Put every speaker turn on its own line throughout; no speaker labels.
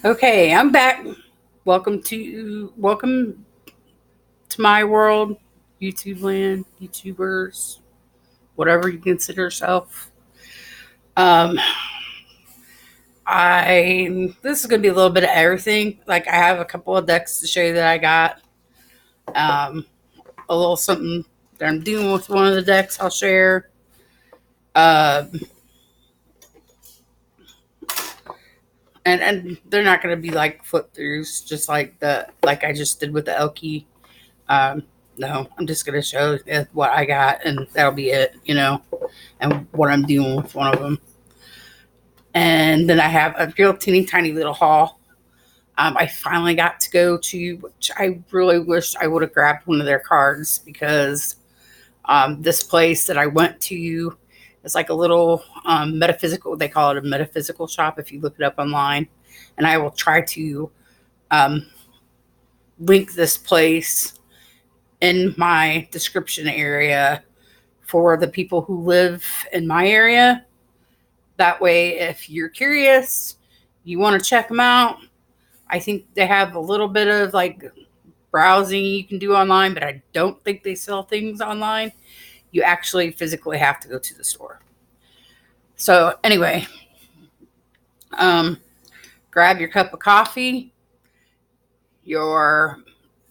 Okay, I'm back. Welcome to my world, YouTube land, YouTubers, whatever you consider yourself. Um, I this is gonna be a little bit of everything. Like I have a couple of decks to show you that I got. Um, a little something that I'm doing with one of the decks I'll share. Uh, and they're not gonna be like flip throughs, just like I just did with the Elky. Um, no, I'm just gonna show what I got, and that'll be it, and what I'm doing with one of them. And then I have a real teeny tiny little haul. I finally got to go to, which I really wish I would have grabbed one of their cards because this place that I went to is like a little metaphysical. They call it a metaphysical shop if you look it up online. And I will try to um, link this place in my description area for the people who live in my area. That way, if you're curious, you want to check them out. I think they have a little bit of like browsing you can do online, but I don't think they sell things online. You actually physically have to go to the store. So, anyway, um, grab your cup of coffee, your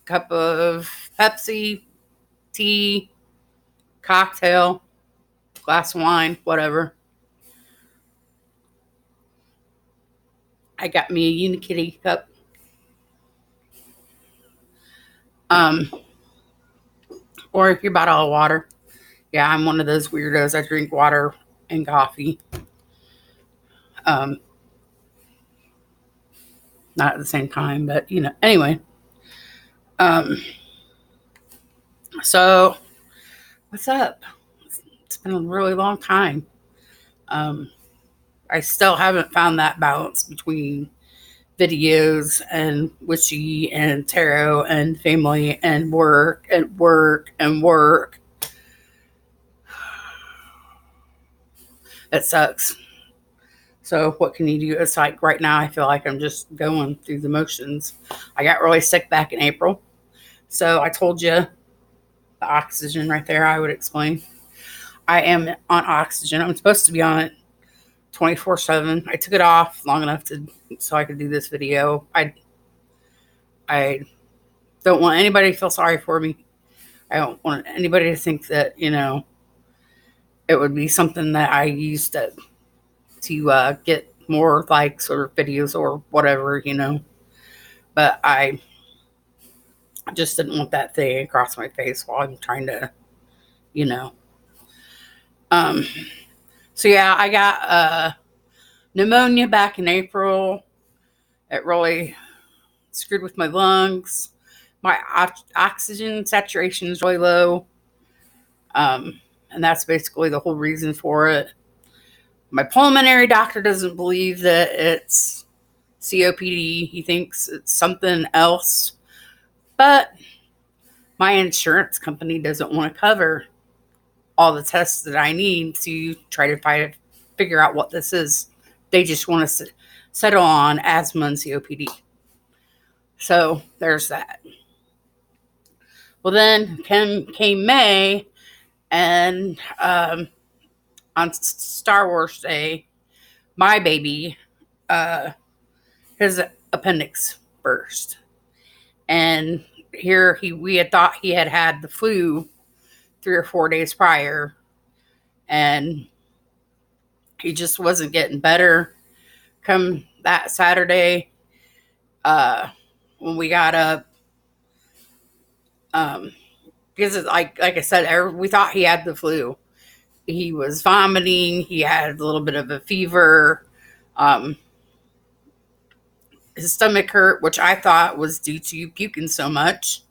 cup of Pepsi, tea, cocktail, glass of wine, whatever. I got me a Unikitty cup. Um, or your bottle of water. Yeah, I'm one of those weirdos. I drink water and coffee. Um, not at the same time, but Anyway, um, so what's up? It's been a really long time. Um, I still haven't found that balance between videos and witchy and tarot and family and work and work and work. It sucks. So what can you do? It's like right now I feel like I'm just going through the motions. I got really sick back in April. So I told you the oxygen right there, I would explain. I am on oxygen. I'm supposed to be on it 24/7. I took it off long enough so I could do this video. I don't want anybody to feel sorry for me. I don't want anybody to think that, it would be something that I used to get more likes or videos or whatever. But I just didn't want that thing across my face while I'm trying to, you know. Um, so yeah, I got pneumonia back in April. It really screwed with my lungs. My oxygen saturation is really low. And that's basically the whole reason for it. My pulmonary doctor doesn't believe that it's COPD. He thinks it's something else. But my insurance company doesn't want to cover all the tests that I need to try to figure out what this is. They just want to settle on asthma and COPD. So there's that. Well, then came May, and on Star Wars Day, my baby, his appendix burst, and we had thought he had the flu 3 or 4 days prior, and he just wasn't getting better. Come that Saturday, when we got up, because it's like I said, we thought he had the flu. He was vomiting. He had a little bit of a fever. Um, his stomach hurt, which I thought was due to puking so much,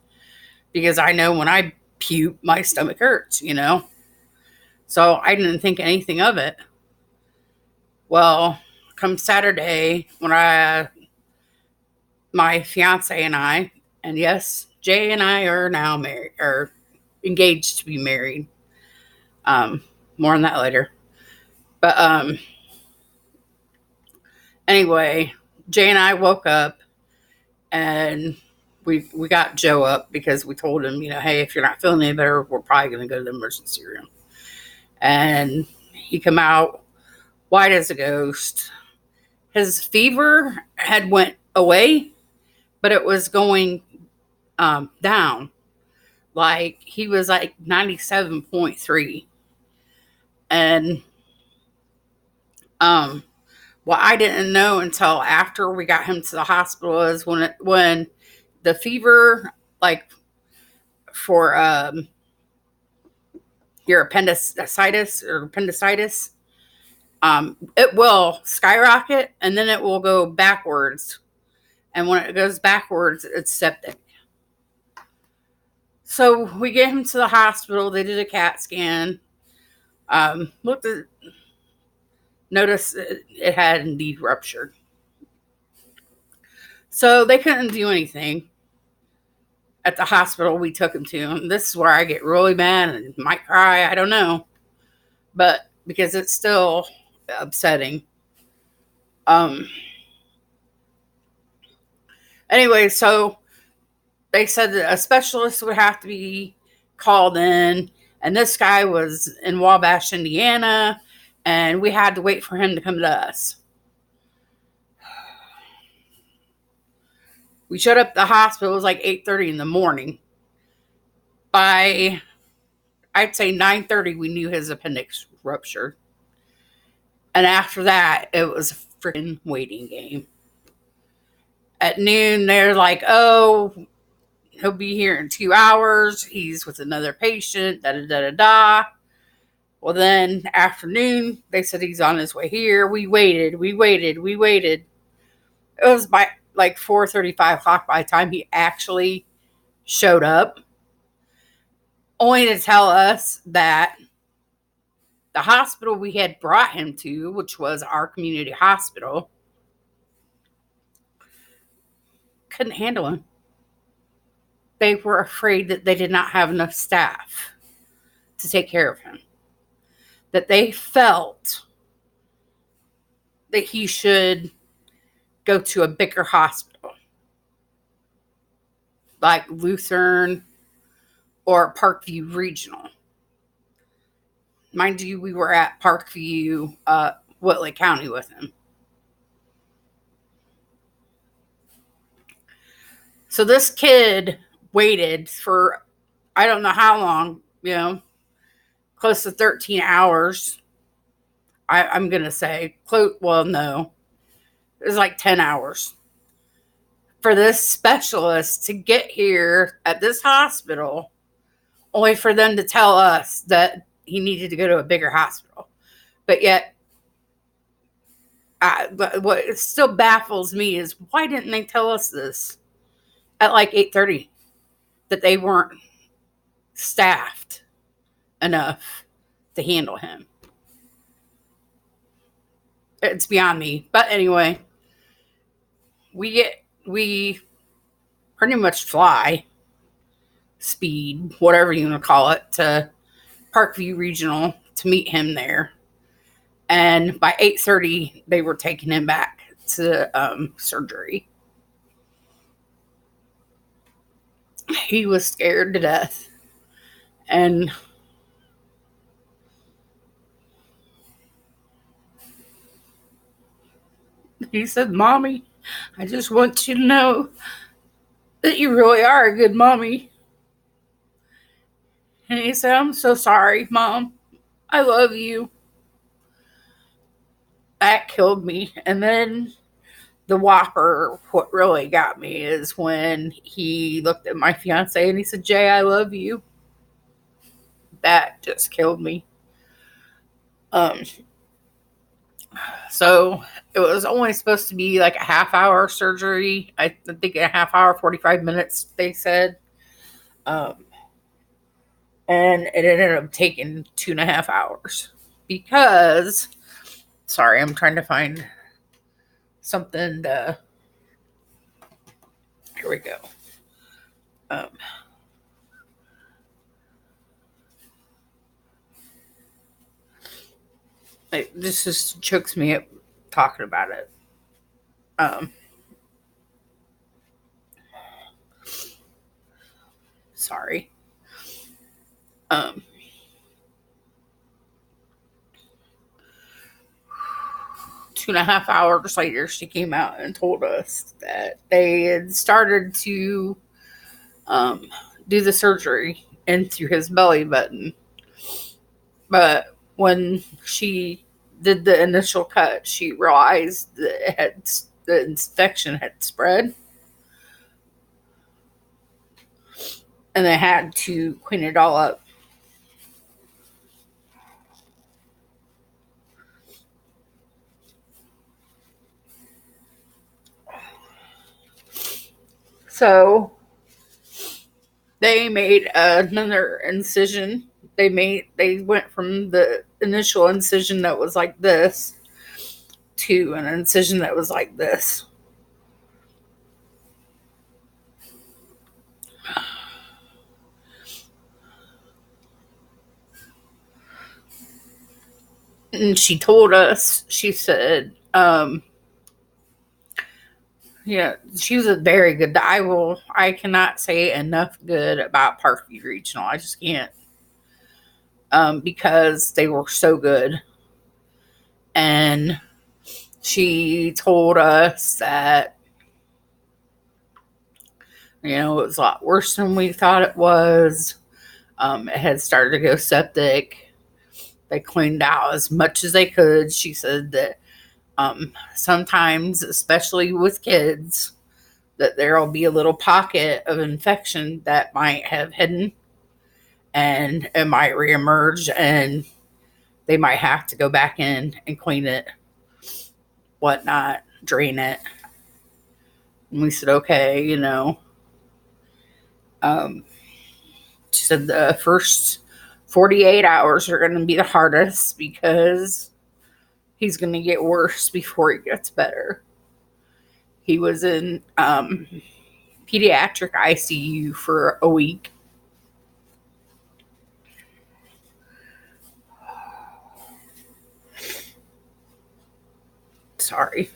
because I know when I puke, my stomach hurts. So I didn't think anything of it. Well, come Saturday, when my fiance and yes, Jay and I are now married, or engaged to be married. More on that later. But anyway, Jay and I woke up and we got Joe up because we told him, hey, if you're not feeling any better, we're probably going to go to the emergency room. And he come out white as a ghost. His fever had went away, but it was going down. Like he was like 97.3. And what I didn't know until after we got him to the hospital is when the fever, like for your appendicitis, it will skyrocket and then it will go backwards. And when it goes backwards, it's septic. So we get him to the hospital. They did a CAT scan. Noticed it had indeed ruptured. So they couldn't do anything at the hospital we took him to. And this is where I get really mad and might cry. I don't know. But because it's still upsetting. Anyway, so they said that a specialist would have to be called in. And this guy was in Wabash, Indiana. And we had to wait for him to come to us. We showed up at the hospital. It was like 8:30 in the morning. By, I'd say 9:30, we knew his appendix ruptured. And after that, it was a freaking waiting game. At noon, they're like, oh, he'll be here in 2 hours. He's with another patient, da-da-da-da-da. Well, then afternoon, they said he's on his way here. We waited. It was by like 4:35 o'clock by the time he actually showed up. Only to tell us that the hospital we had brought him to, which was our community hospital, couldn't handle him. They were afraid that they did not have enough staff to take care of him. That they felt that he should go to a bigger hospital, like Lutheran or Parkview Regional. Mind you, we were at Parkview, Whitley County with him. So this kid waited for, I don't know how long, close to 13 hours. I'm going to say, well, no. It was like 10 hours for this specialist to get here at this hospital, only for them to tell us that he needed to go to a bigger hospital. But yet, what still baffles me is why didn't they tell us this at like 8:30 that they weren't staffed enough to handle him? It's beyond me. But anyway, we pretty much fly speed, whatever you want to call it, to Parkview Regional to meet him there. And by 8:30, they were taking him back to surgery. He was scared to death. And he said, Mommy, I just want you to know that you really are a good mommy. And he said, I'm so sorry, Mom. I love you. That killed me. And then the whopper, what really got me is when he looked at my fiance and he said, Jay, I love you. That just killed me. So it was only supposed to be like a half-hour surgery. I think a half hour, 45 minutes, they said. And it ended up taking 2.5 hours because, sorry, I'm trying to find something to, here we go. This just chokes me up talking about it. Sorry. Um, 2.5 hours later, she came out and told us that they had started to um, do the surgery into his belly button. But when she did the initial cut, she realized that the infection had spread, and they had to clean it all up. So they made another incision. They went from the initial incision that was like this to an incision that was like this. And she told us, she said, yeah, she was a very good. I cannot say enough good about Parkview Regional. I just can't, because they were so good. And she told us that, it was a lot worse than we thought it was. It had started to go septic. They cleaned out as much as they could. She said that sometimes, especially with kids, that there'll be a little pocket of infection that might have hidden, and it might reemerge, and they might have to go back in and clean it, whatnot, drain it. And we said, okay, she said the first 48 hours are going to be the hardest because he's going to get worse before he gets better. He was in pediatric ICU for a week. Sorry.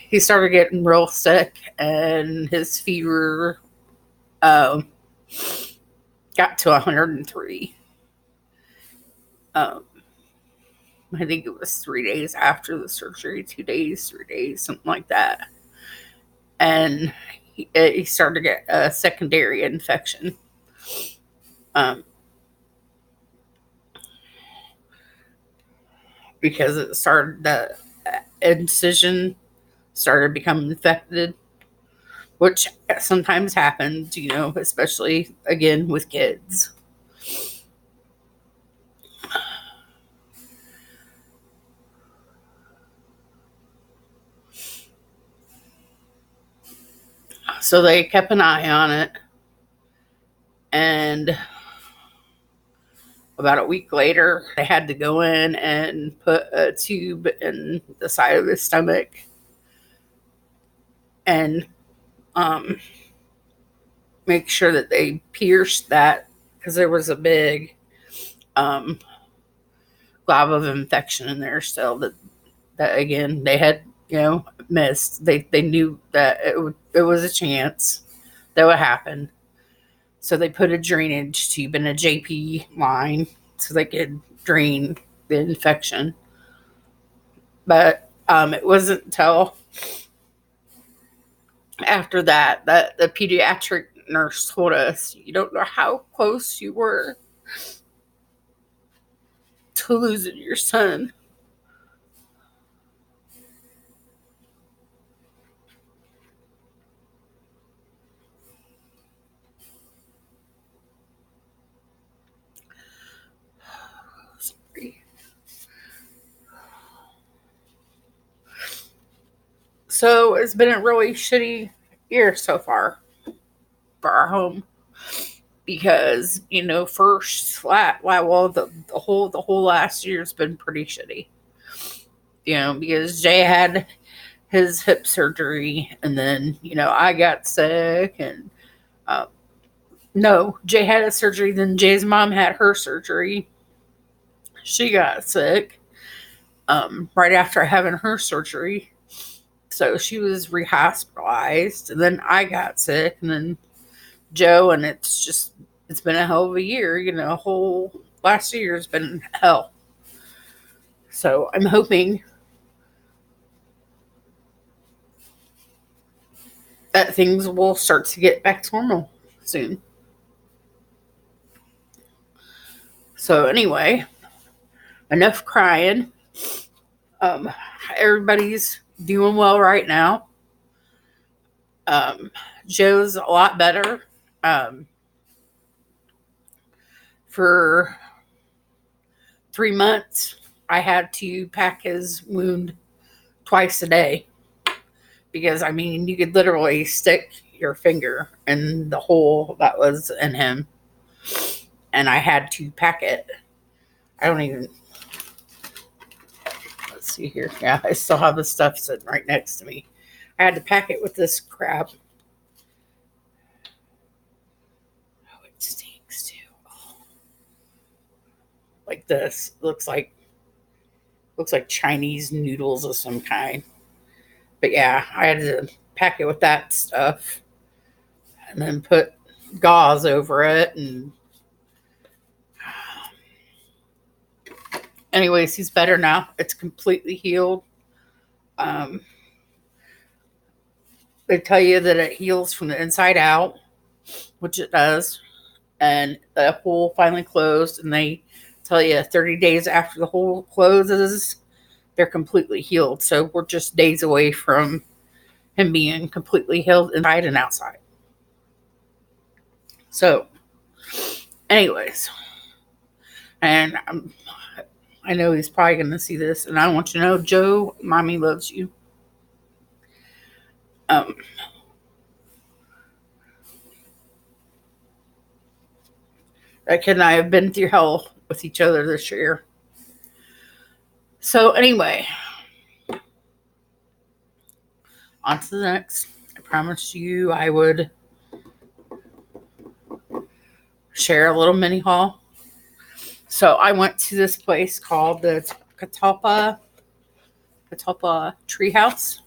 He started getting real sick, and his fever got to 103. I think it was 3 days after the surgery, 2 days, 3 days, something like that. And he started to get a secondary infection. Because the incision started becoming infected, which sometimes happens, especially again with kids. So they kept an eye on it, and about a week later, they had to go in and put a tube in the side of his stomach and make sure that they pierced that, because there was a big glob of infection in there still that again they had missed. They knew that it was a chance that would happen. So they put a drainage tube in a JP line so they could drain the infection. But it wasn't until after that the pediatric nurse told us, you don't know how close you were to losing your son. So it's been a really shitty year so far for our home, because first the whole last year's been pretty shitty. Because Jay had his hip surgery, and then I got sick, and no, Jay had his surgery, then Jay's mom had her surgery. She got sick right after having her surgery. So she was rehospitalized, and then I got sick, and then Joe, and it's been a hell of a year. Whole last year has been hell. So I'm hoping that things will start to get back to normal soon. So anyway, enough crying. Um, Everybody's doing well right now. Um, Joe's a lot better. Um, for 3 months, I had to pack his wound twice a day because you could literally stick your finger in the hole that was in him, and I had to pack it. I don't even. Let's see here. Yeah, I still have the stuff sitting right next to me. I had to pack it with this crap. Oh, it stinks too. Oh. Like this. Looks like Chinese noodles of some kind. But yeah, I had to pack it with that stuff and then put gauze over it. And anyways, he's better now. It's completely healed. Um, they tell you that it heals from the inside out, which it does. And the hole finally closed, and they tell you 30 days after the hole closes, they're completely healed. So we're just days away from him being completely healed inside and outside. So, anyways, and I know he's probably going to see this, and I want you to know, Joe, Mommy loves you. That kid and I have been through hell with each other this year. So anyway, on to the next. I promised you I would share a little mini haul. So I went to this place called the Catalpa Treehouse.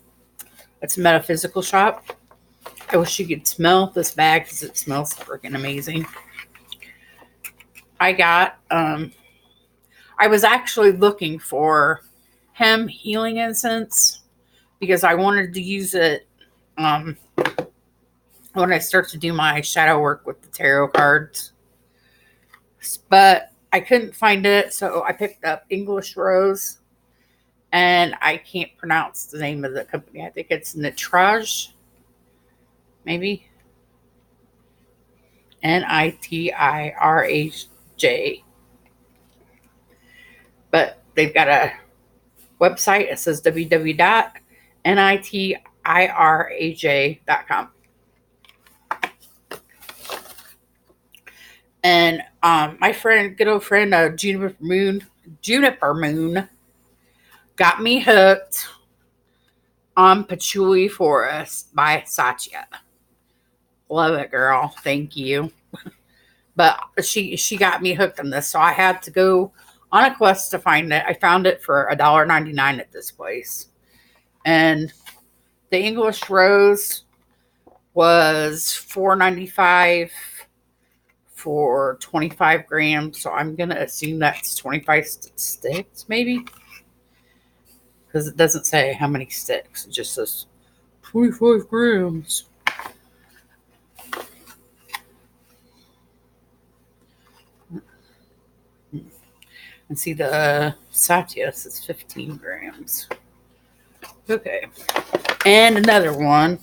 It's a metaphysical shop. I wish you could smell this bag because it smells freaking amazing. I was actually looking for hemp healing incense because I wanted to use it when I start to do my shadow work with the tarot cards. But I couldn't find it, so I picked up English Rose, and I can't pronounce the name of the company. I think it's Nitraj, maybe. Nitiraj. But they've got a website. It says www.nitiraj.com. And my good old friend Juniper Moon, got me hooked on Patchouli Forest by Satya. Love it, girl. Thank you. But she got me hooked on this, so I had to go on a quest to find it. I found it for $1.99 at this place. And the English Rose was $4.95 for 25 grams. So I'm going to assume that's 25 sticks, maybe. Because it doesn't say how many sticks. It just says 25 grams. And see, the Satya says 15 grams. Okay. And another one.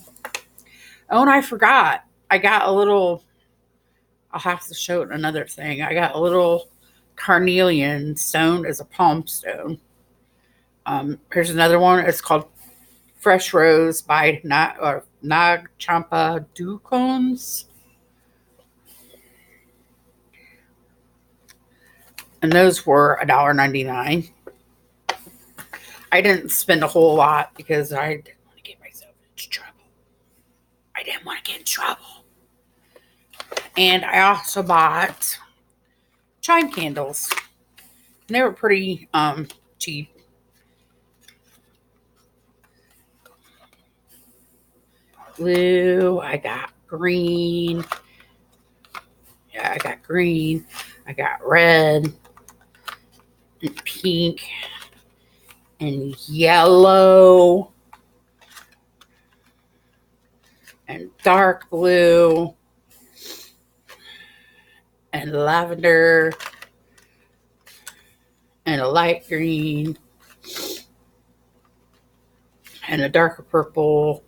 Oh, and I forgot. I got a little, I'll have to show it another thing. I got a little carnelian stone as a palm stone. Here's another one. It's called Fresh Rose by Nag Champa Ducons. And those were $1.99. I didn't spend a whole lot because I didn't want to get myself into trouble. And I also bought chime candles. And they were pretty cheap. blue. I got green. Yeah, I got green. I got red and pink and yellow and dark blue and lavender and a light green and a darker purple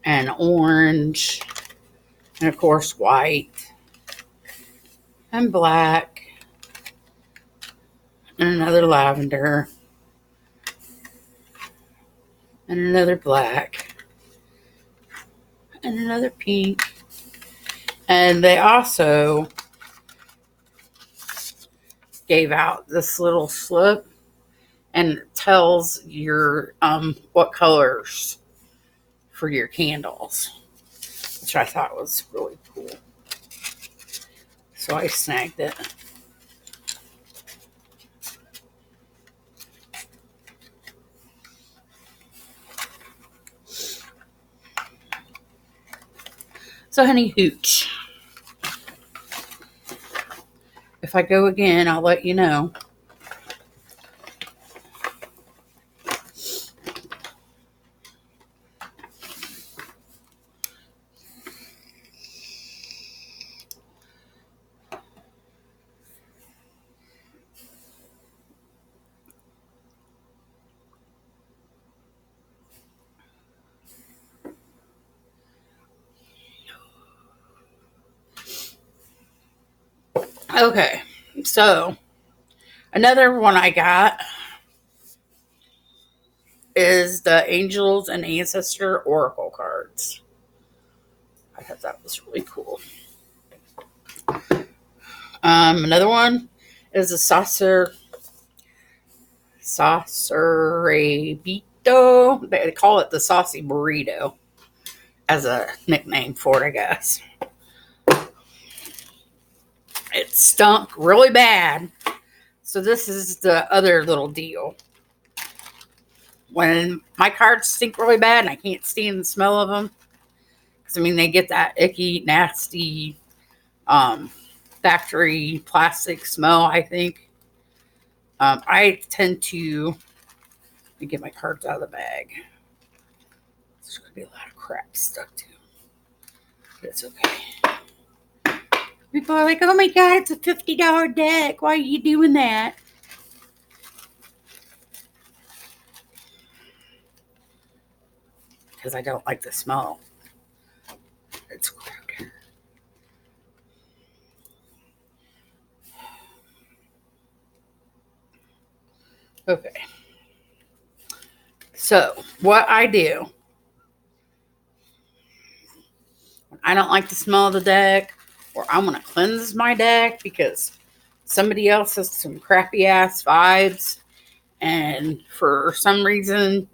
and orange and of course white and black and another lavender and another black and another pink. And they also gave out this little slip and it tells your what colors for your candles, which I thought was really cool. So I snagged it. So honey hooch, if I go again, I'll let you know. Okay, so another one I got is the Angels and Ancestor Oracle cards. I thought that was really cool. Another one is a Saucerabito. They call it the Saucy Burrito as a nickname for it, I guess. It stunk really bad. So this is the other little deal. When my cards stink really bad and I can't stand the smell of them, because I mean they get that icky, nasty, factory plastic smell, I think. I tend to get my cards out of the bag. There's going to be a lot of crap stuck to them. But it's okay. People are like, oh my God, it's a $50 deck. Why are you doing that? Because I don't like the smell. It's weird. Okay. So, what I do when I don't like the smell of the deck, or I want to cleanse my deck because somebody else has some crappy ass vibes, and for some reason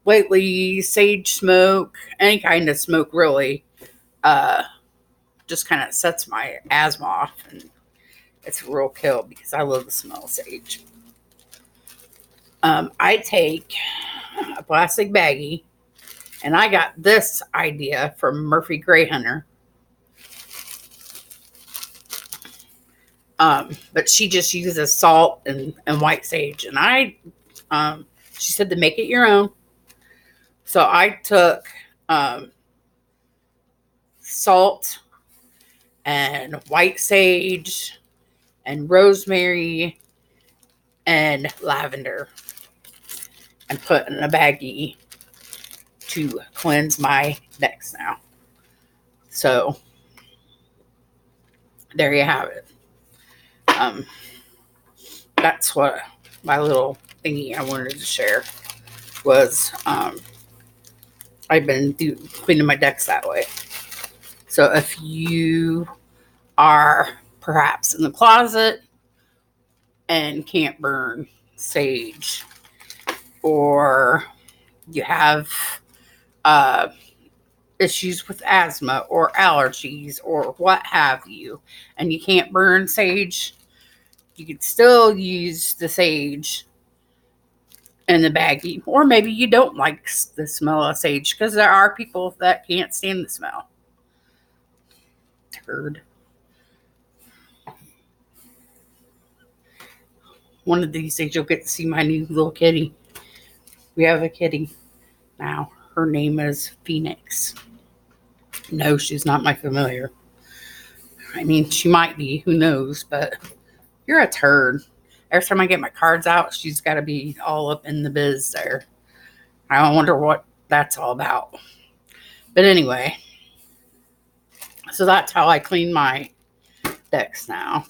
lately, sage smoke, any kind of smoke really, just kind of sets my asthma off, and it's a real kill because I love the smell of sage. I take a plastic baggie, and I got this idea from Murphy Grey Hunter. But she just uses salt and white sage, and she said to make it your own. So I took salt and white sage and rosemary and lavender and put in a baggie to cleanse my decks now. So there you have it. That's what my little thingy I wanted to share was. I've been cleaning my decks that way. So if you are perhaps in the closet and can't burn sage, or you have issues with asthma or allergies or what have you, and you can't burn sage, you can still use the sage in the baggie. Or maybe you don't like the smell of sage, because there are people that can't stand the smell. Turd. One of these days you'll get to see my new little kitty. We have a kitty now. Her name is Phoenix. No, she's not my familiar. I mean, she might be. Who knows? But you're a turd. Every time I get my cards out, she's got to be all up in the biz there. I wonder what that's all about. But anyway, so that's how I clean my decks now.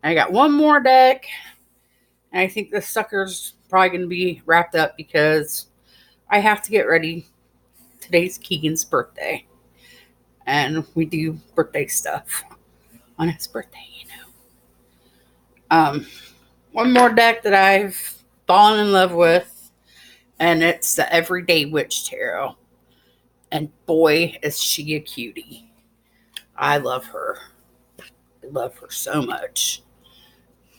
I got one more deck, and I think this sucker's probably going to be wrapped up because I have to get ready. Today's Keegan's birthday, and we do birthday stuff on his birthday, you know. One more deck that I've fallen in love with, and it's the Everyday Witch Tarot. And boy, is she a cutie. I love her. I love her so much.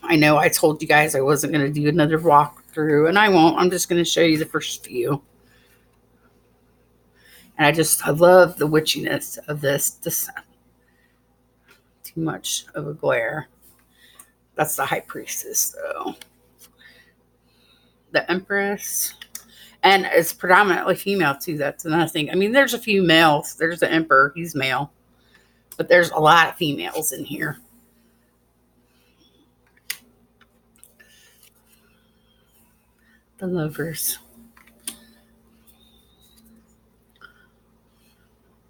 I know I told you guys I wasn't going to do another walkthrough, and I won't. I'm just going to show you the first few. And I love the witchiness of this. Just too much of a glare. That's the High Priestess, though. The Empress. And it's predominantly female, too. That's another thing. I mean, there's a few males. There's the Emperor. He's male. But there's a lot of females in here. The Lovers.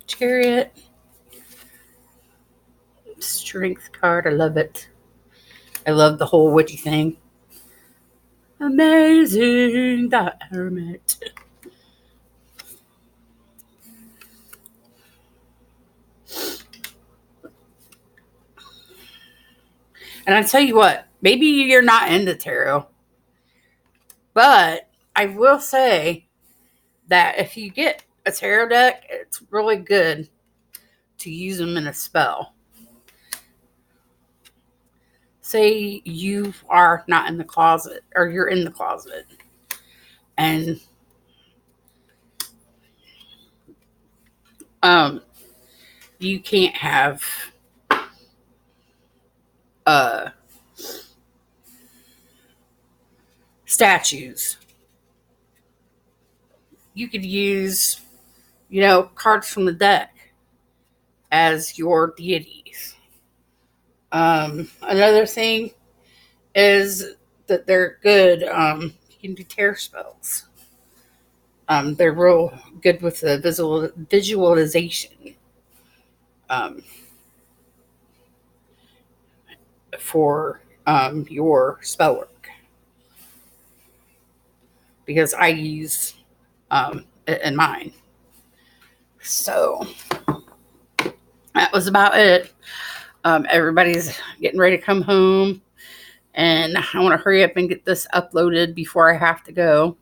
Chariot. Strength card. I love it. I love the whole witchy thing. Amazing, the Hermit. And I tell you what, maybe you're not into tarot, but I will say that if you get a tarot deck, it's really good to use them in a spell. Say you are not in the closet, or you're in the closet, and you can't have statues. You could use, cards from the deck as your deities. Another thing is that they're good. You can do tear spells. They're real good with the visualization. For your spell work, because I use it in mine. So that was about it. Everybody's getting ready to come home, and I want to hurry up and get this uploaded before I have to go.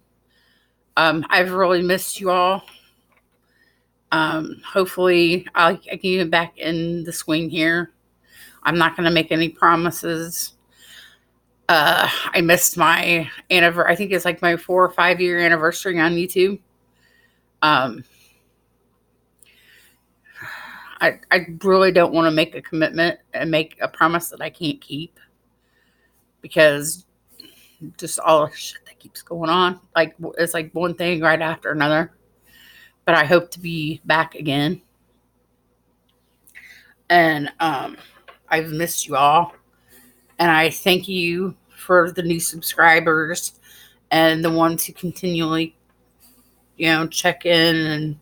I've really missed you all. Hopefully I can get back in the swing here. I'm not going to make any promises. I missed my anniversary. I think it's like my 4 or 5 year anniversary on YouTube. I really don't want to make a commitment and make a promise that I can't keep, because just all the shit that keeps going on. Like, it's like one thing right after another. But I hope to be back again. And I've missed you all. And I thank you for the new subscribers and the ones who continually, check in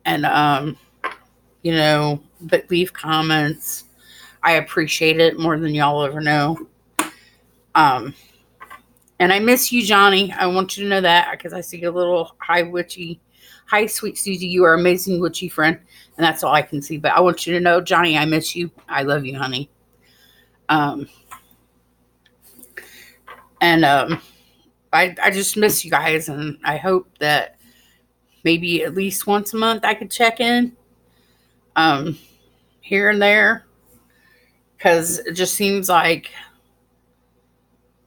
and but leave comments. I appreciate it more than y'all ever know. And I miss you, Johnny. I want you to know that, because I see a little hi, sweet Susie. You are amazing witchy friend. And that's all I can see. But I want you to know, Johnny, I miss you. I love you, honey. And I just miss you guys, and I hope that maybe at least once a month I could check in here and there, because it just seems like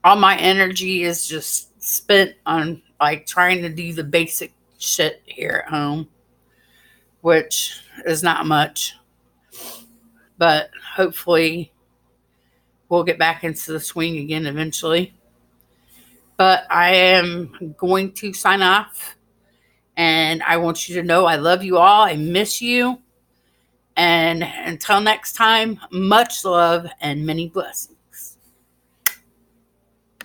all my energy is just spent on like trying to do the basic shit here at home, which is not much. But hopefully we'll get back into the swing again eventually. But I am going to sign off. And I want you to know I love you all. I miss you. And until next time, much love and many blessings.